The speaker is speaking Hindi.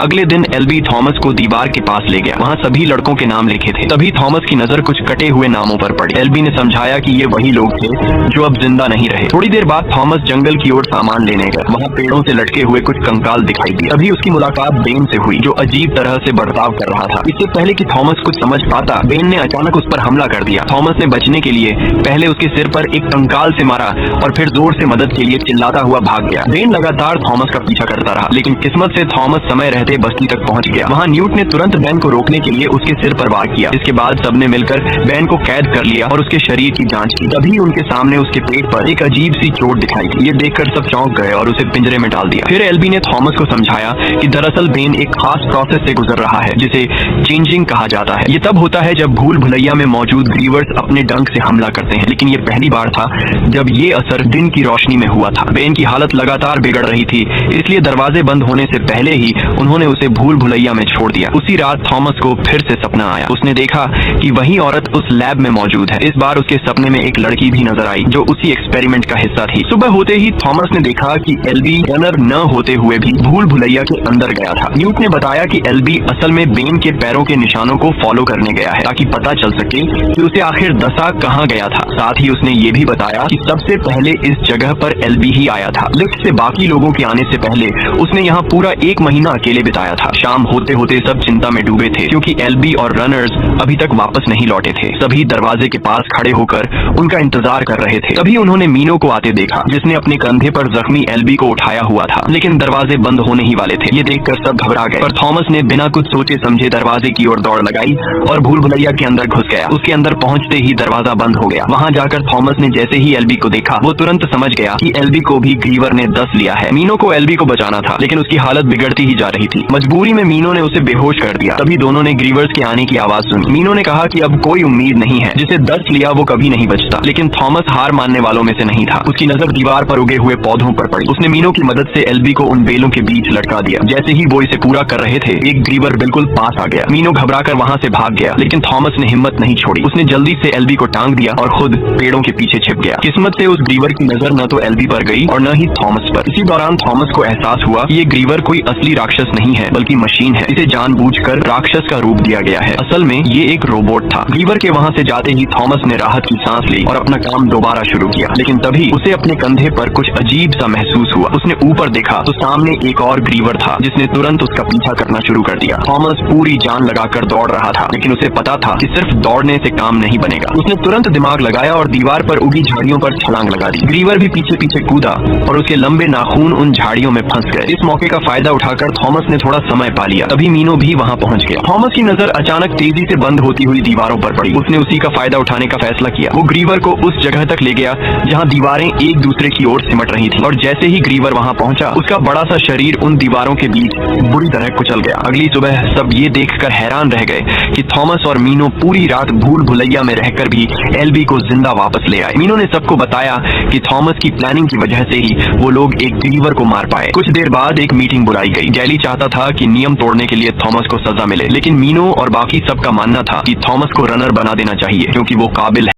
अगले दिन एल्बी थॉमस को दीवार के पास ले गया। वहाँ सभी लड़कों के नाम लिखे थे। तभी थॉमस की नजर कुछ कटे हुए नामों पर पड़ी। एल्बी ने समझाया कि ये वही लोग थे जो अब जिंदा नहीं रहे। थोड़ी देर बाद थॉमस जंगल की ओर सामान लेने गया। वहाँ पेड़ों से लटके हुए कुछ कंकाल दिखाई दिए। तभी उसकी मुलाकात बेन से हुई, जो अजीब तरह से बर्ताव कर रहा था। इससे पहले कि थॉमस कुछ समझ पाता, बेन ने अचानक उस पर हमला कर दिया। थॉमस ने बचने के लिए पहले उसके सिर पर एक कंकाल से मारा और फिर जोर से मदद के लिए चिल्लाता हुआ भाग गया। बेन लगातार थॉमस का पीछा करता रहा, लेकिन किस्मत से थॉमस समय रहते बस्ती तक पहुंच गया। वहां न्यूट ने तुरंत बेन को रोकने के लिए उसके सिर पर वार किया। इसके बाद सबने मिलकर बेन को कैद कर लिया और उसके शरीर की जांच की। तभी उनके सामने उसके पेट पर एक अजीब सी चोट दिखाई दी। ये देखकर सब चौंक गए और उसे पिंजरे में डाल दिया। फिर एल्बी ने थॉमस को समझाया कि दरअसल बेन एक खास प्रोसेस से गुजर रहा है, जिसे चेंजिंग कहा जाता है। ये तब होता है जब भूल भुलैया में मौजूद ग्रीवर्स अपने डंक से हमला करते हैं, लेकिन ये पहली बार था जब ये असर दिन की रोशनी में हुआ था। बेन की हालत लगातार बिगड़ रही थी, इसलिए दरवाजे बंद होने से पहले ही उन्होंने उसे भूल भुलैया में छोड़ दिया। उसी रात थॉमस को फिर से सपना आया। उसने देखा कि वही औरत उस लैब में मौजूद है। इस बार उसके सपने में एक लड़की भी नजर आई, जो उसी एक्सपेरिमेंट का हिस्सा थी। सुबह होते ही थॉमस ने देखा कि एल्बी रनर न होते हुए भी भूल भुलैया के अंदर गया था। न्यूट ने बताया कि एल्बी असल में बेन के पैरों के निशानों को फॉलो करने गया है, ताकि पता चल सके कि उसे आखिर दशा कहाँ गया था। साथ ही उसने ये भी बताया कि सबसे पहले इस जगह पर एल्बी ही आया था। लिफ्ट से बाकी लोगों के आने से पहले उसने यहाँ पूरा 1 महीना अकेले बिताया था। शाम होते होते सब चिंता में डूबे थे, क्योंकि एल्बी और रनर्स अभी तक वापस नहीं लौटे थे। सभी दरवाजे के पास खड़े होकर उनका इंतजार कर रहे थे। तभी उन्होंने मीनो को आते देखा, जिसने अपने कंधे पर जख्मी एल्बी को उठाया हुआ था, लेकिन दरवाजे बंद होने ही वाले थे। ये देखकर सब घबरा गए, पर थॉमस ने बिना कुछ सोचे समझे दरवाजे की ओर दौड़ लगाई और भूल भुलैया के अंदर घुस गया। उसके अंदर पहुंचते ही दरवाजा बंद हो गया। वहां जाकर थॉमस ने जैसे ही एल्बी को देखा, वो तुरंत समझ गया कि एल्बी को भी ग्रीवर ने दस लिया है। मीनो को एल्बी को बचाना था, लेकिन उसकी हालत बिगड़ती ही जा रही थी। मजबूरी में मीनो ने उसे बेहोश कर दिया। तभी दोनों ने ग्रीवर्स के आने की आवाज सुनी। मीनो ने कहा कि अब कोई उम्मीद नहीं है, जिसे दस लिया वो कभी नहीं बचता। लेकिन थॉमस हार मानने वालों में से नहीं था। उसकी नजर दीवार पर उगे हुए पौधों पर पड़ी। उसने मीनो की मदद से एल्बी को उन बेलों के बीच लटका दिया। जैसे ही वो इसे पूरा कर रहे थे, एक ग्रीवर बिल्कुल पास आ गया। मीनो घबराकर वहां से भाग गया, लेकिन थॉमस ने हिम्मत नहीं छोड़ी। उसने जल्दी से एल्बी को टांग दिया और खुद पेड़ों के पीछे छिप गया। किस्मत से उस ग्रीवर की नजर न तो एल्बी पर गई और न ही थॉमस पर। इसी दौरान थॉमस को एहसास हुआ कि ये ग्रीवर कोई असली राक्षस नहीं है, बल्कि मशीन है। इसे जानबूझकर राक्षस का रूप दिया गया है। असल में ये एक रोबोट था। ग्रीवर के वहां से जाते ही थॉमस ने राहत की सांस ली और अपना काम दोबारा शुरू किया। लेकिन तभी उसे अपने कंधे पर कुछ अजीब सा महसूस हुआ। उसने ऊपर देखा तो सामने एक और ग्रीवर था, जिसने तुरंत उसका पीछा करना शुरू कर दिया। थॉमस पूरी जान लगाकर दौड़ रहा था, लेकिन उसे पता था कि सिर्फ दौड़ने से काम नहीं बनेगा। उसने तुरंत दिमाग लगाया और दीवार पर उगी झाड़ियों पर छलांग लगा दी। ग्रीवर भी पीछे पीछे कूदा और उसके लंबे नाखून उन झाड़ियों में फंस गए। इस मौके का फायदा उठाकर थॉमस ने थोड़ा समय पा लिया। तभी मीनो भी वहां पहुंच गया। थॉमस की नजर अचानक तेजी से बंद होती हुई दीवारों पर पड़ी। उसने उसी का फायदा उठाने का फैसला किया। वो ग्रीवर को उस जगह तक ले गया जहां दीवारें एक दूसरे की ओर सिमट रही थी, और जैसे ही ग्रीवर वहां पहुंचा, उसका बड़ा सा शरीर उन दीवारों के बीच बुरी तरह कुचल गया। अगली सुबह सब ये देखकर हैरान रह गए कि थॉमस और मीनो पूरी रात भूल भुलैया में रहकर भी एल्बी को जिंदा वापस ले आए। मीनो ने सबको बताया कि थॉमस की प्लानिंग की वजह से ही वो लोग एक ग्रीवर को मार पाए। कुछ देर बाद एक मीटिंग बुलाई गई। जैली चाहता था कि नियम तोड़ने के लिए थॉमस को सजा मिले, लेकिन मीनो और बाकी सबका मानना था कि थॉमस को रनर बना देना चाहिए, क्योंकि वो काबिल है।